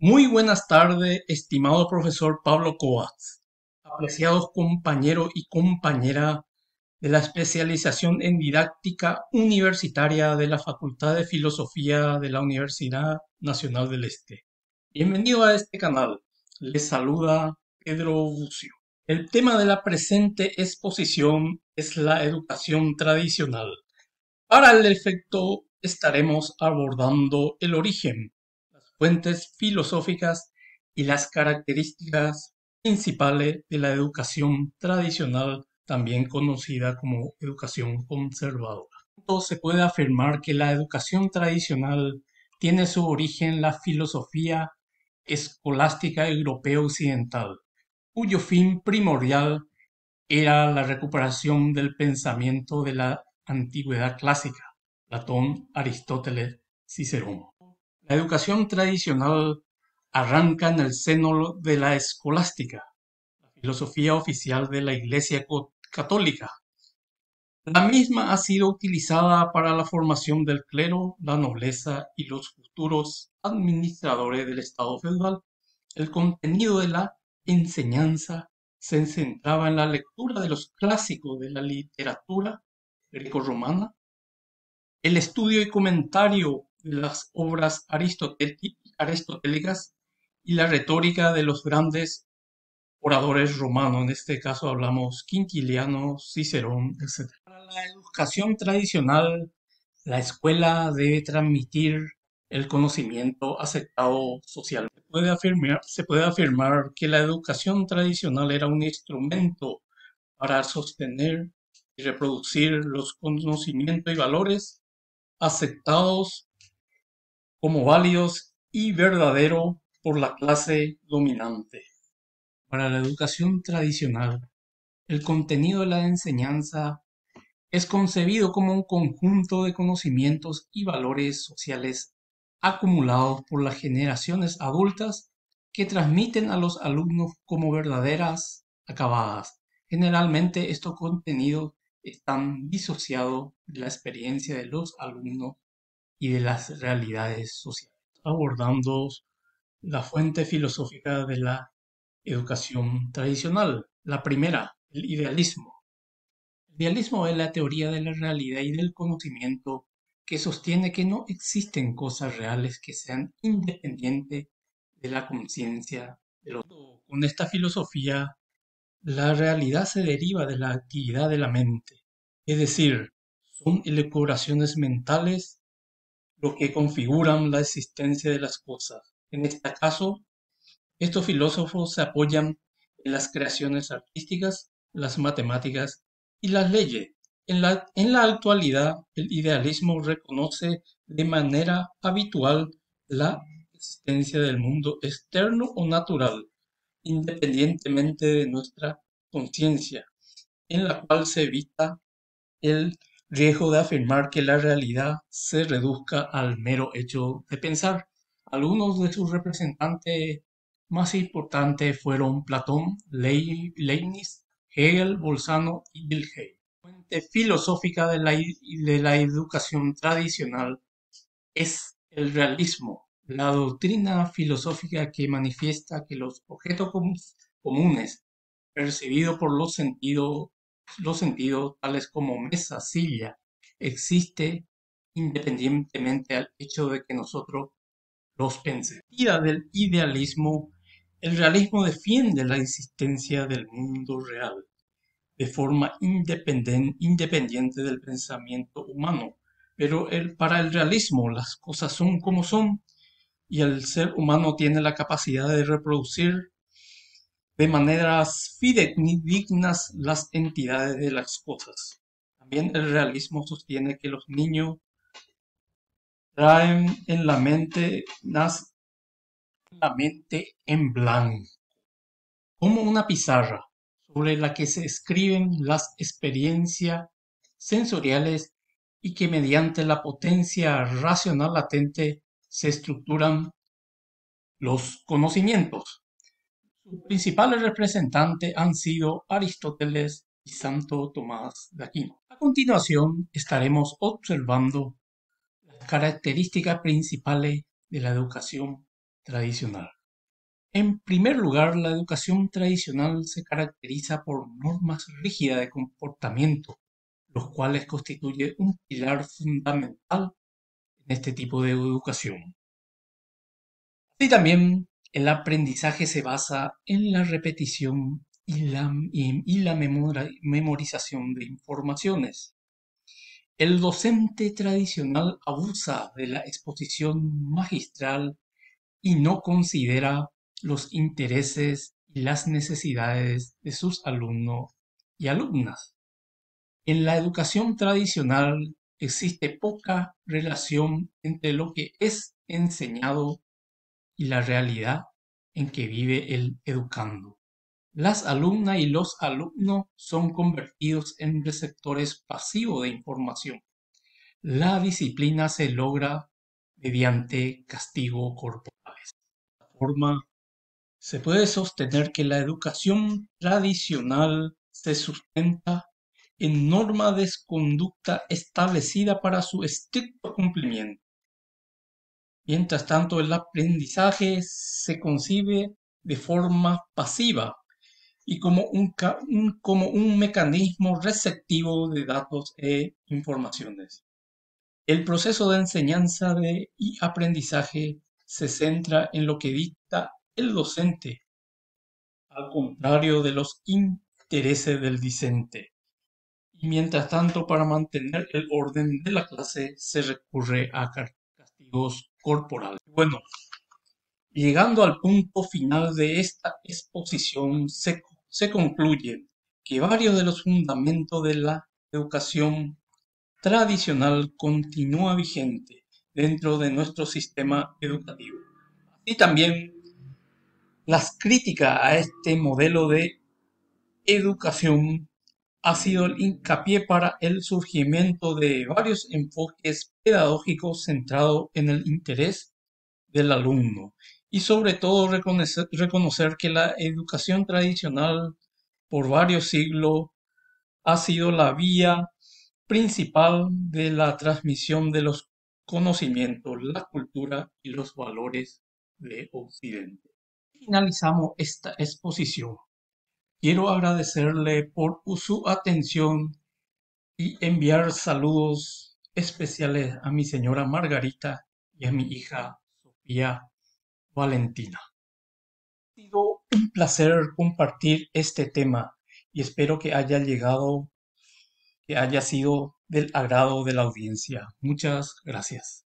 Muy buenas tardes, estimado profesor Pablo Coats, apreciados compañeros y compañera de la especialización en didáctica universitaria de la Facultad de Filosofía de la Universidad Nacional del Este. Bienvenido a este canal. Les saluda Pedro Bucio. El tema de la presente exposición es la educación tradicional. Para el efecto estaremos abordando el origen, fuentes filosóficas y las características principales de la educación tradicional, también conocida como educación conservadora. Se puede afirmar que la educación tradicional tiene su origen en la filosofía escolástica europea occidental, cuyo fin primordial era la recuperación del pensamiento de la antigüedad clásica, Platón, Aristóteles, Cicerón. La educación tradicional arranca en el seno de la escolástica, la filosofía oficial de la Iglesia Católica. La misma ha sido utilizada para la formación del clero, la nobleza y los futuros administradores del Estado feudal. El contenido de la enseñanza se centraba en la lectura de los clásicos de la literatura grecorromana, el estudio y comentario de las obras aristotélicas y la retórica de los grandes oradores romanos. En este caso hablamos Quintiliano, Cicerón, etc. Para la educación tradicional, la escuela debe transmitir el conocimiento aceptado socialmente. Se puede afirmar que la educación tradicional era un instrumento para sostener y reproducir los conocimientos y valores aceptados como válidos y verdaderos por la clase dominante. Para la educación tradicional, el contenido de la enseñanza es concebido como un conjunto de conocimientos y valores sociales acumulados por las generaciones adultas que transmiten a los alumnos como verdaderas acabadas. Generalmente estos contenidos están disociados de la experiencia de los alumnos y de las realidades sociales, abordando la fuente filosófica de la educación tradicional. La primera, el idealismo. El idealismo es la teoría de la realidad y del conocimiento que sostiene que no existen cosas reales que sean independientes de la conciencia de los. Con esta filosofía, la realidad se deriva de la actividad de la mente, es decir, son elucubraciones mentales lo que configuran la existencia de las cosas. En este caso, estos filósofos se apoyan en las creaciones artísticas, las matemáticas y las leyes. En la actualidad, el idealismo reconoce de manera habitual la existencia del mundo externo o natural, independientemente de nuestra conciencia, en la cual se evita el riesgo de afirmar que la realidad se reduzca al mero hecho de pensar. Algunos de sus representantes más importantes fueron Platón, Leibniz, Hegel, Bolzano y Wilhelm. La fuente filosófica de la educación tradicional es el realismo, la doctrina filosófica que manifiesta que los objetos comunes percibidos por los sentidos tales como mesa, silla, existe independientemente al hecho de que nosotros los pensemos. Del idealismo, el realismo defiende la existencia del mundo real de forma independiente del pensamiento humano. Pero para el realismo las cosas son como son y el ser humano tiene la capacidad de reproducir de maneras fidedignas las entidades de las cosas. También el realismo sostiene que los niños traen en la mente en blanco, como una pizarra sobre la que se escriben las experiencias sensoriales y que mediante la potencia racional latente se estructuran los conocimientos. Sus principales representantes han sido Aristóteles y Santo Tomás de Aquino. A continuación estaremos observando las características principales de la educación tradicional. En primer lugar, la educación tradicional se caracteriza por normas rígidas de comportamiento, los cuales constituyen un pilar fundamental en este tipo de educación. Así también, el aprendizaje se basa en la repetición y la memorización de informaciones. El docente tradicional abusa de la exposición magistral y no considera los intereses y las necesidades de sus alumnos y alumnas. En la educación tradicional existe poca relación entre lo que es enseñado y la realidad en que vive el educando. Las alumnas y los alumnos son convertidos en receptores pasivos de información. La disciplina se logra mediante castigo corporales. De esta forma, se puede sostener que la educación tradicional se sustenta en normas de conducta establecida para su estricto cumplimiento. Mientras tanto, el aprendizaje se concibe de forma pasiva y como un mecanismo receptivo de datos e informaciones. El proceso de enseñanza y aprendizaje se centra en lo que dicta el docente, al contrario de los intereses del discente. Y mientras tanto, para mantener el orden de la clase se recurre a castigos corporales. Bueno, llegando al punto final de esta exposición, se concluye que varios de los fundamentos de la educación tradicional continúa vigente dentro de nuestro sistema educativo. Y también las críticas a este modelo de educación ha sido el hincapié para el surgimiento de varios enfoques pedagógicos centrados en el interés del alumno y sobre todo reconocer que la educación tradicional por varios siglos ha sido la vía principal de la transmisión de los conocimientos, la cultura y los valores de Occidente. Finalizamos esta exposición. Quiero agradecerle por su atención y enviar saludos especiales a mi señora Margarita y a mi hija Sofía Valentina. Ha sido un placer compartir este tema y espero que haya sido del agrado de la audiencia. Muchas gracias.